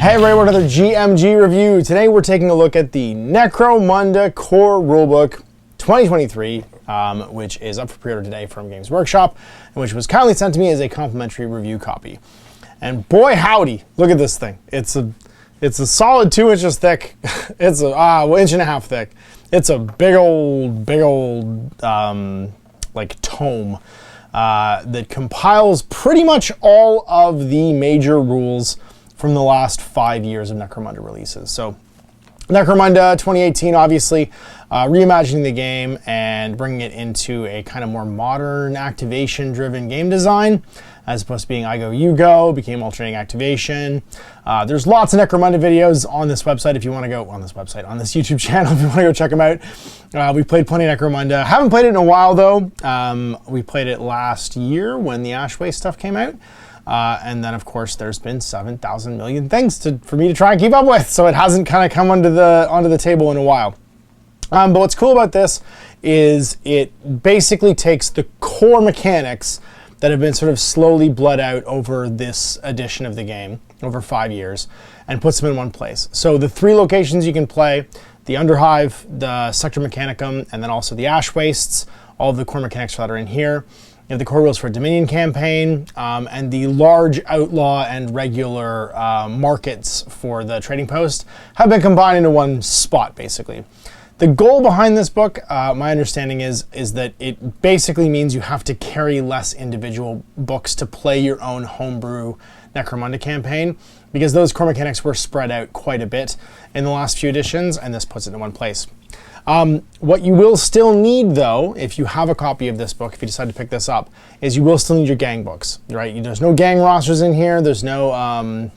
Hey everybody, what another GMG review. Today we're taking a look at the Necromunda Core Rulebook 2023, which is up for pre-order today from Games Workshop, and which was kindly sent to me as a complimentary review copy. And boy howdy, look at this thing. It's a solid 2 inches thick. It's a inch and a half thick. It's a big old like tome that compiles pretty much all of the major rules from the last 5 years of Necromunda releases. So Necromunda 2018, obviously, reimagining the game and bringing it into a kind of more modern activation-driven game design, as opposed to being I go, you go, became alternating activation. There's lots of Necromunda videos on this website if you want to go, on this YouTube channel if you want to go check them out. We played plenty of Necromunda. Haven't played it in a while though. We played it last year when the Ashway stuff came out. And then, of course, there's been 7,000 million things for me to try and keep up with, so it hasn't kind of come onto the table in a while. But what's cool about this is it basically takes the core mechanics that have been sort of slowly bled out over this edition of the game, over 5 years, and puts them in one place. So the 3 locations you can play, the Underhive, the Sector Mechanicum, and then also the Ash Wastes, all of the core mechanics for that are in here. You have the core rules for Dominion campaign, and the large outlaw and regular markets for the trading post have been combined into one spot, basically. The goal behind this book, my understanding is that it basically means you have to carry less individual books to play your own homebrew Necromunda campaign, because those core mechanics were spread out quite a bit in the last few editions, and this puts it in one place. What you will still need, though, if you have a copy of this book, if you decide to pick this up, is you will still need your gang books, right? There's no gang rosters in here. There's no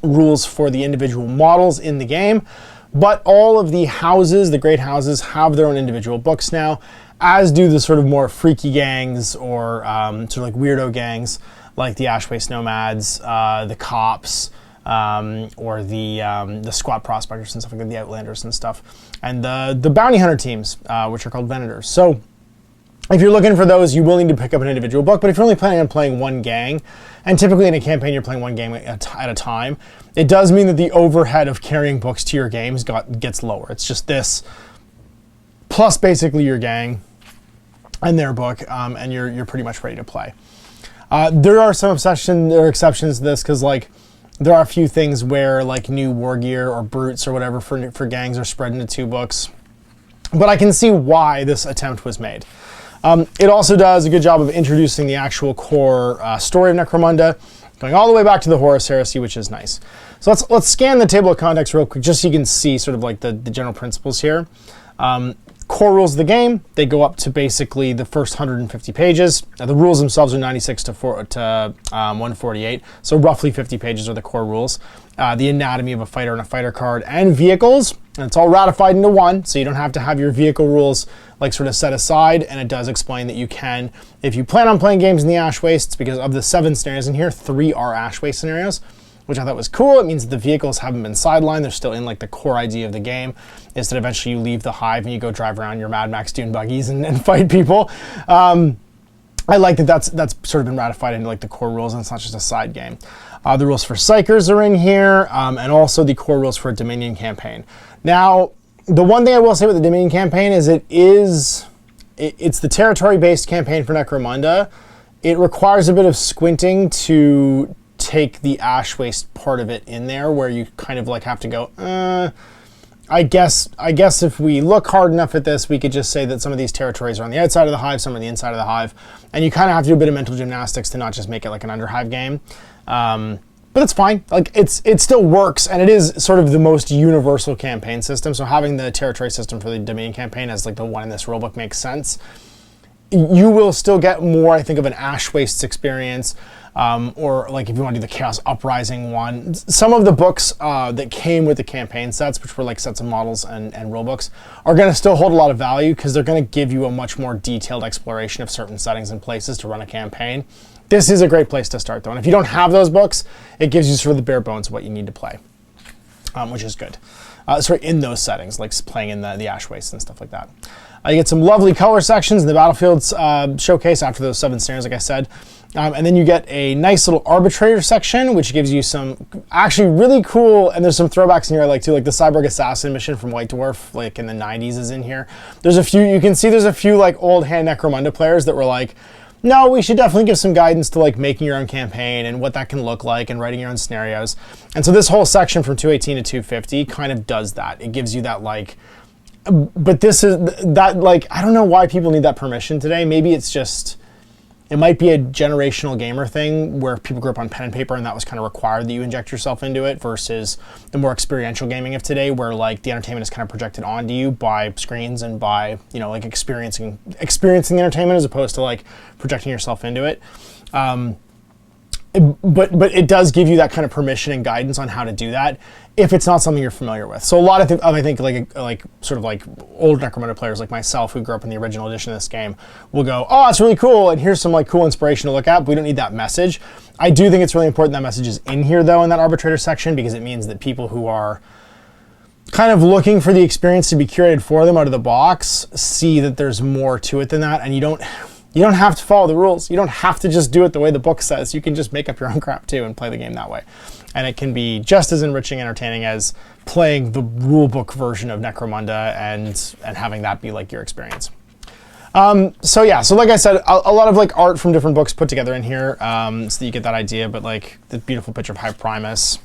rules for the individual models in the game, but all of the houses, the great houses, have their own individual books now, as do the sort of more freaky gangs or sort of like weirdo gangs, like the Ashwaste Nomads, the Cops, or the Squat Prospectors and stuff like that, the Outlanders and stuff, and the Bounty Hunter teams, which are called Venators. So if you're looking for those, you will need to pick up an individual book, but if you're only planning on playing one gang, and typically in a campaign you're playing one game at a time, it does mean that the overhead of carrying books to your games gets lower. It's just this, plus basically your gang and their book, and you're pretty much ready to play. There are some exceptions to this, because like, there are a few things where like new war gear or brutes or whatever for gangs are spread into 2 books. But I can see why this attempt was made. It also does a good job of introducing the actual core story of Necromunda, going all the way back to the Horus Heresy, which is nice. So let's scan the table of contents real quick, just so you can see sort of like the general principles here. Core rules of the game, they go up to basically the first 150 pages. Now, the rules themselves are 96 to 148, so roughly 50 pages are the core rules. The anatomy of a fighter and a fighter card, and vehicles, and it's all ratified into one, so you don't have to have your vehicle rules like sort of set aside, and it does explain that you can, if you plan on playing games in the Ash Wastes, because of the 7 scenarios in here, 3 are Ash Waste scenarios, which I thought was cool. It means that the vehicles haven't been sidelined. They're still in like the core idea of the game, is that eventually you leave the hive and you go drive around your Mad Max dune buggies and fight people. I like that that's sort of been ratified into like the core rules, and it's not just a side game. The rules for Psychers are in here, and also the core rules for a Dominion campaign. Now, the one thing I will say with the Dominion campaign is it's the territory-based campaign for Necromunda. It requires a bit of squinting to take the Ash Waste part of it in there, where you kind of like have to go, I guess if we look hard enough at this, we could just say that some of these territories are on the outside of the hive, some are on the inside of the hive, and you kind of have to do a bit of mental gymnastics to not just make it like an Underhive game. But it's fine. Like it still works, and it is sort of the most universal campaign system. So having the territory system for the Dominion campaign as like the one in this rulebook makes sense. You will still get more, I think, of an Ash Wastes experience, or like if you want to do the Chaos Uprising one. Some of the books that came with the campaign sets, which were like sets of models and rulebooks, are going to still hold a lot of value, because they're going to give you a much more detailed exploration of certain settings and places to run a campaign. This is a great place to start, though. And if you don't have those books, it gives you sort of the bare bones of what you need to play, which is good. In those settings, like playing in the Ash Waste and stuff like that. You get some lovely color sections in the Battlefields showcase after those 7 scenarios, like I said. And then you get a nice little arbitrator section, which gives you some actually really cool, and there's some throwbacks in here I like too, like the Cyborg Assassin mission from White Dwarf, like in the 90s is in here. There's a few, you can see there's a few like old hand Necromunda players that were like, no, we should definitely give some guidance to like making your own campaign and what that can look like and writing your own scenarios. And so this whole section from 218 to 250 kind of does that. It gives you that like, but this is that like, I don't know why people need that permission today. Maybe it's just, it might be a generational gamer thing where people grew up on pen and paper and that was kind of required that you inject yourself into it, versus the more experiential gaming of today where like the entertainment is kind of projected onto you by screens and by, you know, like experiencing the entertainment as opposed to like projecting yourself into it. But it does give you that kind of permission and guidance on how to do that if it's not something you're familiar with. So a lot of I think like sort of like old Necromunda players like myself who grew up in the original edition of this game will go, oh, that's really cool, and here's some like cool inspiration to look at, but we don't need that message. I do think it's really important that message is in here though in that arbitrator section, because it means that people who are kind of looking for the experience to be curated for them out of the box see that there's more to it than that, and you don't have to follow the rules. You don't have to just do it the way the book says. You can just make up your own crap too and play the game that way. And it can be just as enriching and entertaining as playing the rulebook version of Necromunda and having that be like your experience. So yeah, so like I said, a lot of like art from different books put together in here so that you get that idea, but like the beautiful picture of Hive Primus,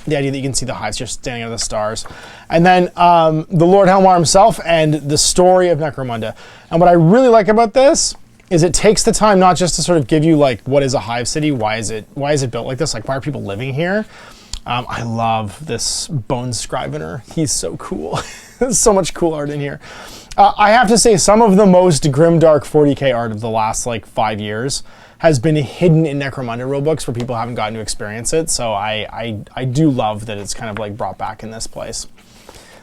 the idea that you can see the hives just standing under the stars. And then the Lord Helmar himself and the story of Necromunda. And what I really like about this is it takes the time not just to sort of give you like, what is a hive city? Why is it built like this? Like, why are people living here? I love this Bone Scrivener. He's so cool. There's so much cool art in here. I have to say some of the most grimdark 40K art of the last like 5 years has been hidden in Necromunda rulebooks where people haven't gotten to experience it. So I do love that it's kind of like brought back in this place.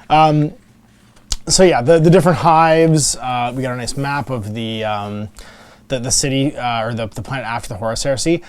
So yeah, the different hives, we got a nice map of the city, or the planet after the Horus Heresy.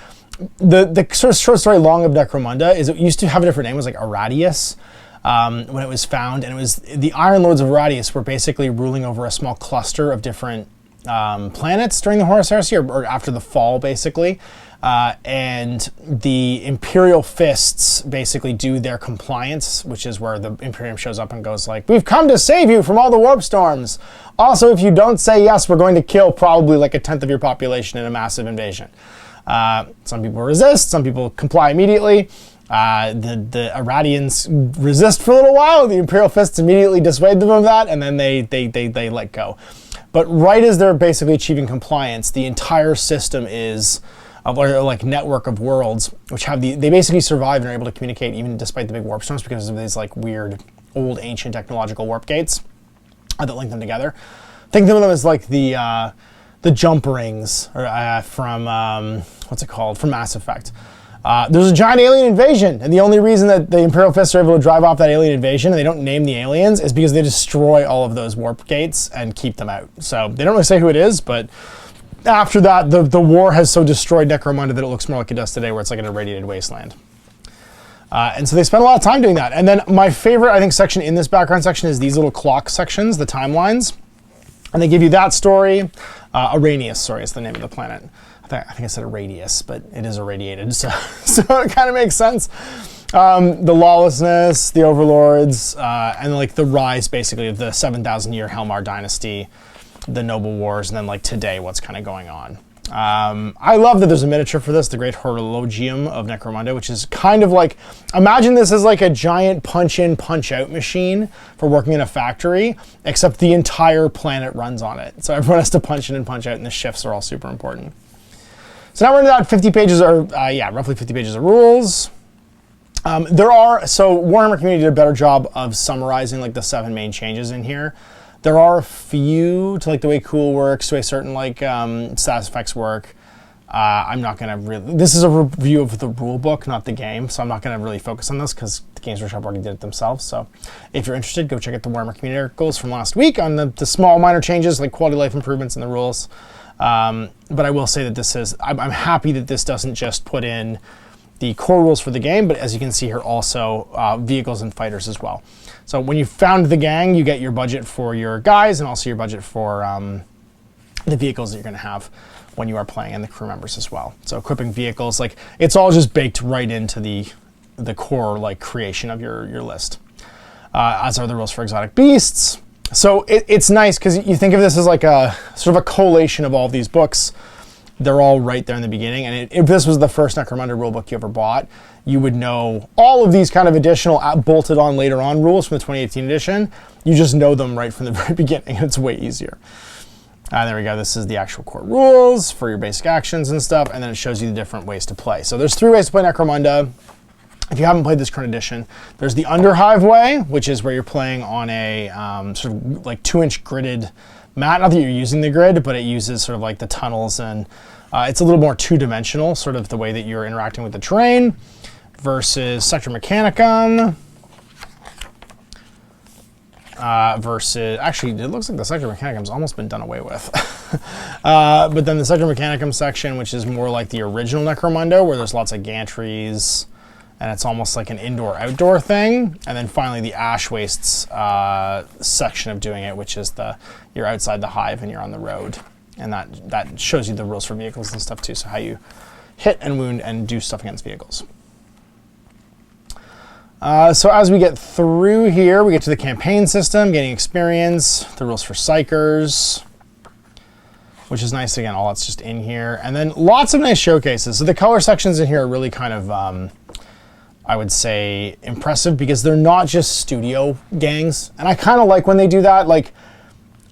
The sort of short story long of Necromunda is it used to have a different name. It was like Aradius when it was found, and it was the Iron Lords of Aradius were basically ruling over a small cluster of different planets during the Horus Heresy, or after the fall, basically. And the Imperial Fists basically do their compliance, which is where the Imperium shows up and goes like, we've come to save you from all the warp storms. Also, if you don't say yes, we're going to kill probably like 1/10 of your population in a massive invasion. Some people resist, some people comply immediately. The Aradians resist for a little while. The Imperial Fists immediately dissuade them of that, and then they let go. But right as they're basically achieving compliance, the entire system is or like network of worlds, which have they basically survive and are able to communicate even despite the big warp storms because of these like weird old ancient technological warp gates that link them together. Think of them as like the jump rings from what's it called, from Mass Effect. There's a giant alien invasion, and the only reason that the Imperial Fists are able to drive off that alien invasion and they don't name the aliens is because they destroy all of those warp gates and keep them out. So they don't really say who it is, but after that, the war has so destroyed Necromunda that it looks more like it does today, where it's like an irradiated wasteland. And so they spend a lot of time doing that. And then my favorite, I think, section in this background section is these little clock sections, the timelines. And they give you that story. Arrhenius, sorry, is the name of the planet. I think I said Arrhenius, but it is irradiated, so it kind of makes sense. The lawlessness, the overlords, and like the rise, basically, of the 7,000-year Helmar dynasty, the noble wars, and then like today, what's kind of going on. I love that there's a miniature for this, the Great Horologium of Necromunda, which is kind of like, imagine this as like a giant punch-in, punch-out machine for working in a factory, except the entire planet runs on it. So everyone has to punch in and punch out, and the shifts are all super important. So now we're into that 50 pages, or roughly 50 pages of rules. So Warhammer Community did a better job of summarizing like the 7 main changes in here. There are a few to like the way cool works, to a certain like status effects work. I'm not gonna really, this is a review of the rule book, not the game, so I'm not gonna really focus on this because the Games Workshop already did it themselves. So if you're interested, go check out the Warhammer Community articles from last week on the small minor changes like quality of life improvements in the rules. But I will say that this is, I'm happy that this doesn't just put in the core rules for the game, but as you can see here, also vehicles and fighters as well. So when you found the gang, you get your budget for your guys and also your budget for the vehicles that you're going to have when you are playing, and the crew members as well. So equipping vehicles, like it's all just baked right into the core like creation of your list. As are the rules for exotic beasts. So it's nice because you think of this as like a sort of a collation of all of these books. They're all right there in the beginning. And if this was the first Necromunda rulebook you ever bought, you would know all of these kind of additional bolted on later on rules from the 2018 edition. You just know them right from the very beginning. It's way easier. There we go. This is the actual core rules for your basic actions and stuff. And then it shows you the different ways to play. So there's 3 ways to play Necromunda. If you haven't played this current edition, there's the Underhive way, which is where you're playing on a sort of like 2-inch gridded mat. Not that you're using the grid, but it uses sort of like the tunnels, and it's a little more 2-dimensional, sort of the way that you're interacting with the terrain, versus Sector Mechanicum. Versus, actually, it looks like the Sector Mechanicum's almost been done away with. But then the Sector Mechanicum section, which is more like the original Necromunda, where there's lots of gantries, and it's almost like an indoor-outdoor thing. And then finally the Ash Wastes section of doing it, which is you're outside the hive and you're on the road. And that shows you the rules for vehicles and stuff too, so how you hit and wound and do stuff against vehicles. So as we get through here, we get to the campaign system, gaining experience, the rules for psychers, which is nice. Again, all that's just in here. And then lots of nice showcases. So the color sections in here are really kind of, I would say, impressive, because they're not just studio gangs. And I kind of like when they do that. Like,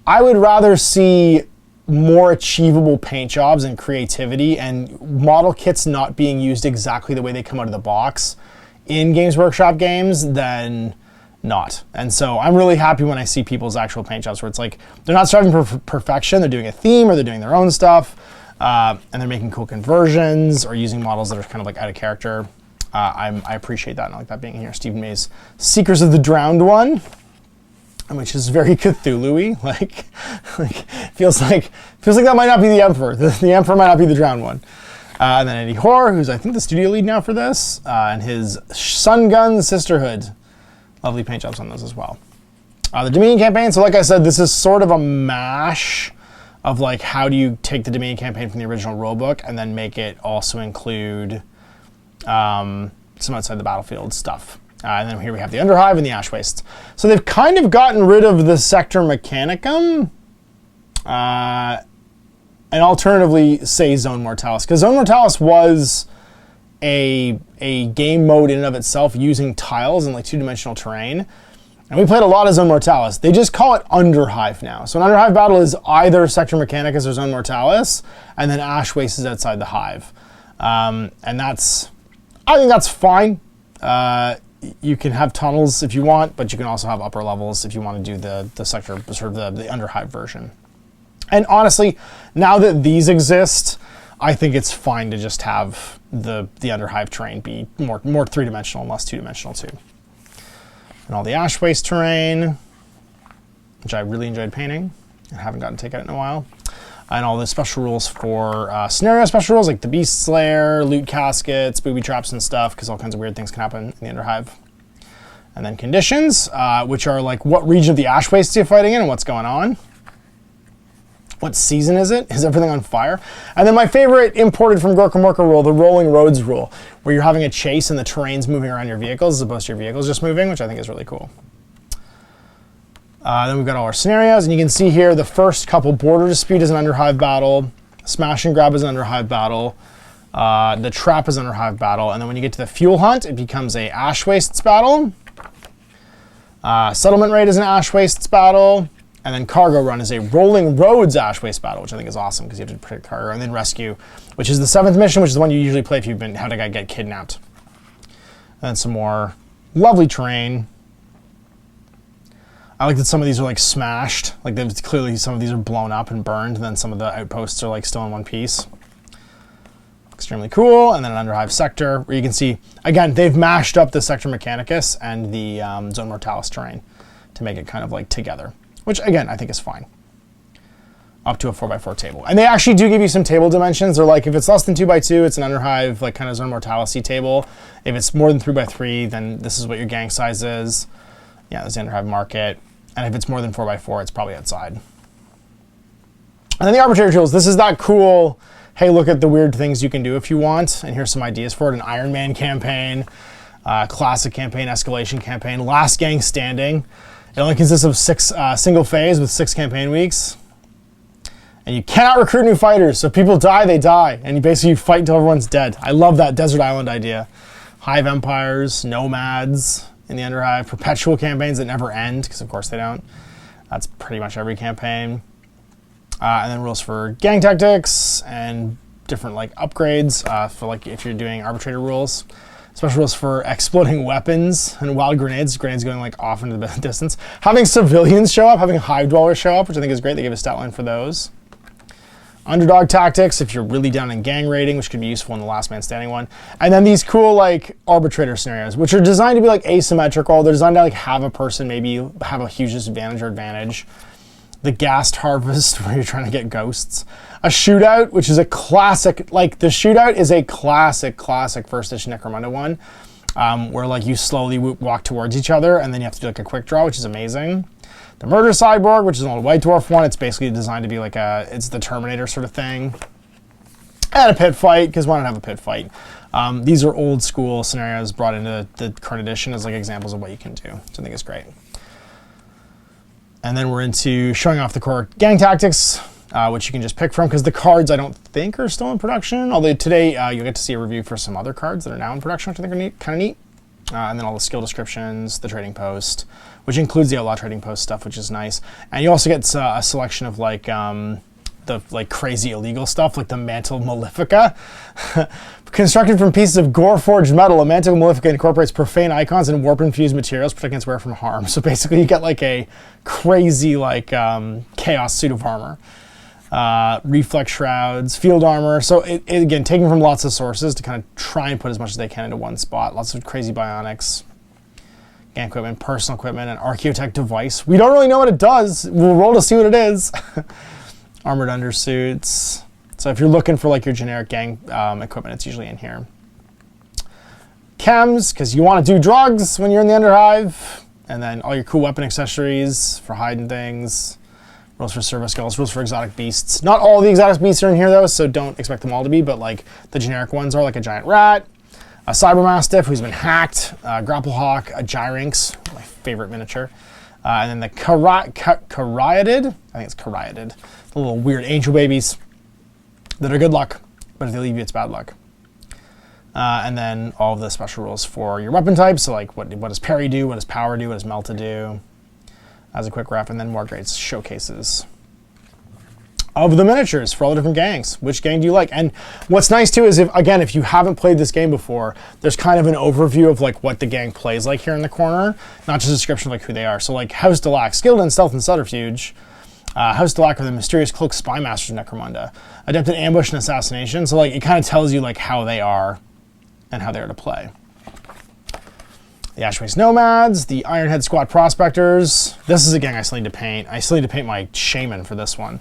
I would rather see more achievable paint jobs and creativity and model kits not being used exactly the way they come out of the box in Games Workshop games than not. And so I'm really happy when I see people's actual paint jobs where it's like they're not striving for perfection, they're doing a theme or they're doing their own stuff, and they're making cool conversions or using models that are kind of like out of character. I appreciate that, and I like that being in here. Stephen May's Seekers of the Drowned one, which is very Cthulhu-y. Like feels like that might not be the Emperor. The Emperor might not be the Drowned one. And then Eddie Hoare, who's I think the studio lead now for this, and his Sun Gun Sisterhood. Lovely paint jobs on those as well. The Dominion campaign, so like I said, this is sort of a mash of like how do you take the Dominion campaign from the original rulebook and then make it also include some outside the battlefield stuff. And then here we have the Underhive and the Ash Wastes. So they've kind of gotten rid of the Sector Mechanicum, and alternatively say Zone Mortalis, because Zone Mortalis was a game mode in and of itself using tiles and like 2-dimensional terrain. And we played a lot of Zone Mortalis. They just call it Underhive now. So an Underhive battle is either Sector Mechanicus or Zone Mortalis, and then Ash Waste is outside the hive. And I think that's fine. You can have tunnels if you want, but you can also have upper levels if you want to do the sector, sort of the Underhive version. And honestly, now that these exist, I think it's fine to just have the Underhive terrain be more 3-dimensional and less 2-dimensional too. And all the Ash Waste terrain, which I really enjoyed painting and haven't gotten to take out in a while. And all the special rules for scenario special rules, like the Beast Slayer, loot caskets, booby traps and stuff, because all kinds of weird things can happen in the Underhive. And then conditions, which are like what region of the Ash Waste you're fighting in and what's going on. What season is it? Is everything on fire? And then my favorite imported from Gorka Morka rule, the Rolling Roads rule, where you're having a chase and the terrain's moving around your vehicles as opposed to your vehicles just moving, which I think is really cool. Then we've got all our scenarios, and you can see here the first couple: Border Dispute is an Underhive battle, Smash and Grab is an Underhive battle, the Trap is an Underhive battle, and then when you get to the Fuel Hunt, it becomes a Ash Wastes battle. Settlement Raid is an Ash Wastes battle. And then Cargo Run is a Rolling Roads Ash Waste battle, which I think is awesome because you have to protect cargo. And then Rescue, which is the 7th mission, which is the one you usually play if you've been had a guy get kidnapped. And then some more lovely terrain. I like that some of these are like smashed. Like clearly some of these are blown up and burned, and then some of the outposts are like still in one piece. Extremely cool. And then an Underhive sector where you can see, again, they've mashed up the Sector Mechanicus and the Zone Mortalis terrain to make it kind of like together. Which, again, I think is fine. Up to a 4x4 table. And they actually do give you some table dimensions. They're like, if it's less than 2x2, it's an Underhive, like kind of Zone Mortalis table. If it's more than 3x3, then this is what your gang size is. Yeah, there's the Underhive market. And if it's more than 4x4, it's probably outside. And then the Arbitrary Tools, this is that cool, hey, look at the weird things you can do if you want, and here's some ideas for it. An Iron Man campaign, classic campaign, escalation campaign, last gang standing. It only consists of 6 single phase with 6 campaign weeks. And you cannot recruit new fighters, so if people die, they die. And you basically fight until everyone's dead. I love that desert island idea. Hive empires, nomads in the Underhive, perpetual campaigns that never end, because of course they don't. That's pretty much every campaign. And then rules for gang tactics and different like upgrades for like if you're doing arbitrator rules. Special rules for exploding weapons and wild grenades going like off into the distance. Having civilians show up, having hive dwellers show up, which I think is great. They give a stat line for those. Underdog tactics, if you're really down in gang raiding, which could be useful in the last man standing one. And then these cool like arbitrator scenarios, which are designed to be like asymmetrical. They're designed to like have a person maybe have a huge disadvantage or advantage. The Ghast Harvest, where you're trying to get ghosts. A shootout, which is a classic, like the shootout is a classic first edition Necromunda one, where like you slowly walk towards each other and then you have to do like a quick draw, which is amazing. The Murder Cyborg, which is an old White Dwarf one. It's basically designed to be like it's the Terminator sort of thing. And a pit fight, because why not have a pit fight? These are old school scenarios brought into the current edition as like examples of what you can do, which I think is great. And then we're into showing off the core gang tactics, which you can just pick from, because the cards I don't think are still in production. Although today you'll get to see a review for some other cards that are now in production, which I think are kind of neat. And then all the skill descriptions, the trading post, which includes the outlaw trading post stuff, which is nice. And you also get a selection of like the like crazy illegal stuff, like the Mantle Malefica. Constructed from pieces of gore-forged metal, a Mantle Malefica incorporates profane icons and warp-infused materials, protecting its wearer from harm. So basically you get like a crazy like chaos suit of armor. Reflex shrouds, field armor. So it again, taken from lots of sources to kind of try and put as much as they can into one spot. Lots of crazy bionics. Gang equipment, personal equipment, an Archaeotech device. We don't really know what it does. We'll roll to see what it is. Armored undersuits. So if you're looking for like your generic gang equipment, it's usually in here. Chems, because you want to do drugs when you're in the Underhive. And then all your cool weapon accessories for hiding things. Rules for service skulls, rules for exotic beasts. Not all the exotic beasts are in here though, so don't expect them all to be, but like the generic ones are like a giant rat, a cyber mastiff who's been hacked, a grapple hawk, a gyrinx, my favorite miniature, and then the Caryatid, I think it's Caryatid, the little weird angel babies that are good luck, but if they leave you, it's bad luck. And then all of the special rules for your weapon types, so like what does parry do, what does power do, what does melta do, as a quick ref, and then more great showcases of the miniatures for all the different gangs. Which gang do you like? And what's nice too is if you haven't played this game before, there's kind of an overview of like what the gang plays like here in the corner, not just a description of like who they are. So like House Delac, skilled in stealth and subterfuge. House Delac are the mysterious cloak spy masters of Necromunda, adept in ambush and assassination. So like it kind of tells you like how they are and how they are to play. The Ashways Nomads, the Ironhead Squad Prospectors. This is a gang I still need to paint. I still need to paint my Shaman for this one.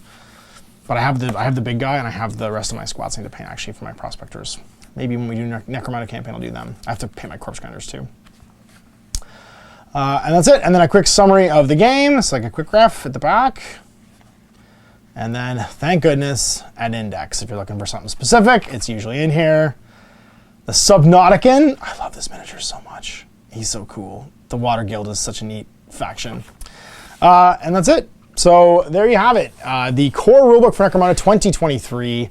But I have the big guy and I have the rest of my squads I need to paint actually for my Prospectors. Maybe when we do Necromunda campaign, I'll do them. I have to paint my Corpse Grinders too. And that's it. And then a quick summary of the game. It's like a quick ref at the back. And then, thank goodness, an index. If you're looking for something specific, it's usually in here. The Subnautican. I love this miniature so much. He's so cool. The Water Guild is such a neat faction. And that's it. So there you have it. The Core Rulebook for Necromunda 2023.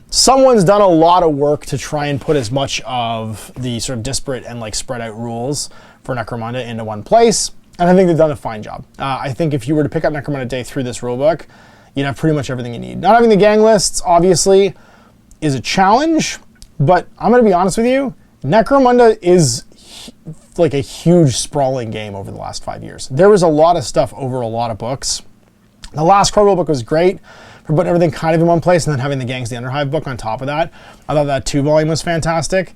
Someone's done a lot of work to try and put as much of the sort of disparate and like spread out rules for Necromunda into one place. And I think they've done a fine job. I think if you were to pick up Necromunda Day through this rulebook, you'd have pretty much everything you need. Not having the gang lists, obviously, is a challenge. But I'm going to be honest with you, Necromunda is like a huge sprawling game over the last 5 years. There was a lot of stuff over a lot of books. The last Core Rulebook was great for putting everything kind of in one place and then having the Gangs the Underhive book on top of that. I thought that 2-volume was fantastic.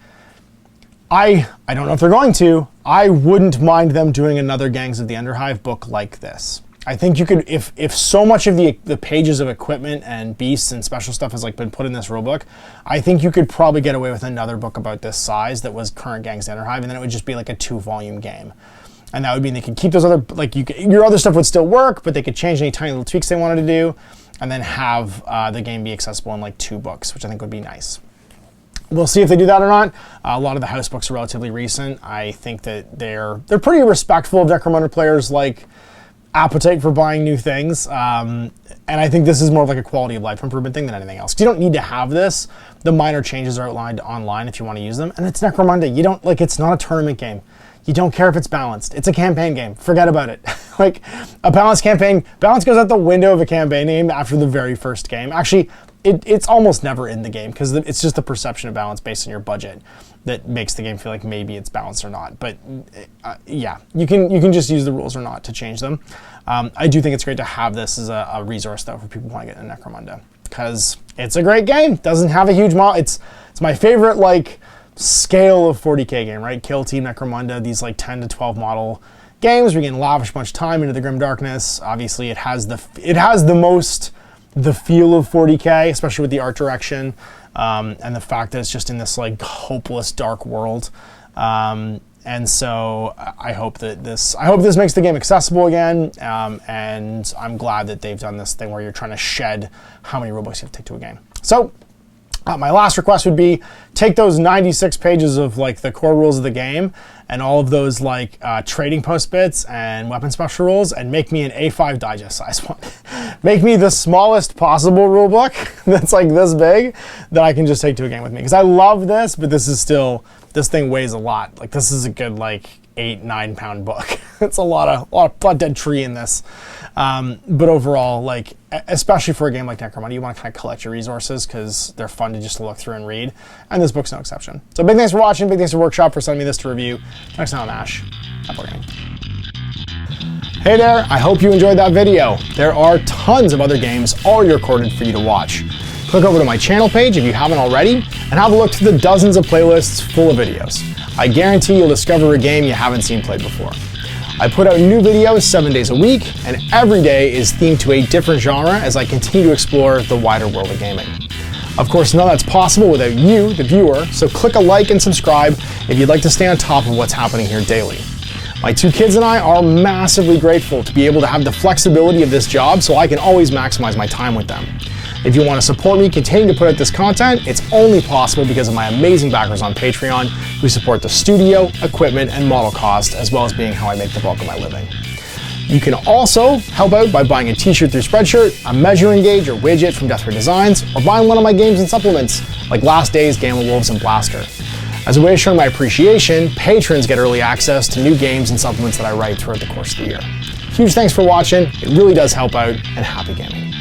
I don't know if they're going to. I wouldn't mind them doing another Gangs of the Underhive book like this. I think you could, if so much of the pages of equipment and beasts and special stuff has like been put in this rulebook, I think you could probably get away with another book about this size that was current Gangs Underhive, and then it would just be like a 2-volume game. And that would mean they could keep those other, like your other stuff would still work, but they could change any tiny little tweaks they wanted to do. and then have the game be accessible in like 2 books, which I think would be nice. We'll see if they do that or not. A lot of the house books are relatively recent. I think that they're pretty respectful of Necromunda players' like appetite for buying new things. And I think this is more of like a quality of life improvement thing than anything else. 'Cause you don't need to have this. The minor changes are outlined online if you want to use them. And it's Necromunda. You don't like, it's not a tournament game. You don't care if it's balanced. It's a campaign game. Forget about it. Like a balanced campaign, balance goes out the window of a campaign game after the very first game. Actually, it's almost never in the game because it's just the perception of balance based on your budget that makes the game feel like maybe it's balanced or not. But yeah, you can just use the rules or not to change them. I do think it's great to have this as a resource though for people who want to get into Necromunda because it's a great game. Doesn't have a huge model. It's my favorite like scale of 40K game, right? Kill Team Necromunda, these like 10 to 12 model games where you can lavish much time into the grim darkness. Obviously, it has the most the feel of 40K, especially with the art direction and the fact that it's just in this like hopeless dark world. And so I hope this makes the game accessible again. And I'm glad that they've done this thing where you're trying to shed how many rulebooks you have to take to a game. So my last request would be take those 96 pages of like the core rules of the game and all of those like trading post bits and weapon special rules and make me an A5 digest size one. Make me the smallest possible rule book that's like this big that I can just take to a game with me. Because I love this, but this thing weighs a lot. Like this is a good like 8-9 pound book. It's a lot of dead tree in this. But overall, like, especially for a game like Necromunda, you want to kind of collect your resources because they're fun to just look through and read. And this book's no exception. So big thanks for watching. Big thanks to Workshop for sending me this to review. Next time I'm Ash. Happy gaming. Hey there, I hope you enjoyed that video. There are tons of other games already recorded for you to watch. Click over to my channel page if you haven't already, and have a look through the dozens of playlists full of videos. I guarantee you'll discover a game you haven't seen played before. I put out new videos 7 days a week, and every day is themed to a different genre as I continue to explore the wider world of gaming. Of course, none of that's possible without you, the viewer, so click a like and subscribe if you'd like to stay on top of what's happening here daily. My 2 kids and I are massively grateful to be able to have the flexibility of this job so I can always maximize my time with them. If you want to support me continuing to put out this content, it's only possible because of my amazing backers on Patreon who support the studio, equipment, and model cost, as well as being how I make the bulk of my living. You can also help out by buying a t-shirt through Spreadshirt, a measuring gauge or widget from Deathray Designs, or buying one of my games and supplements like Last Days, Gamma Wolves, and Blaster. As a way of showing my appreciation, patrons get early access to new games and supplements that I write throughout the course of the year. Huge thanks for watching, it really does help out, and happy gaming.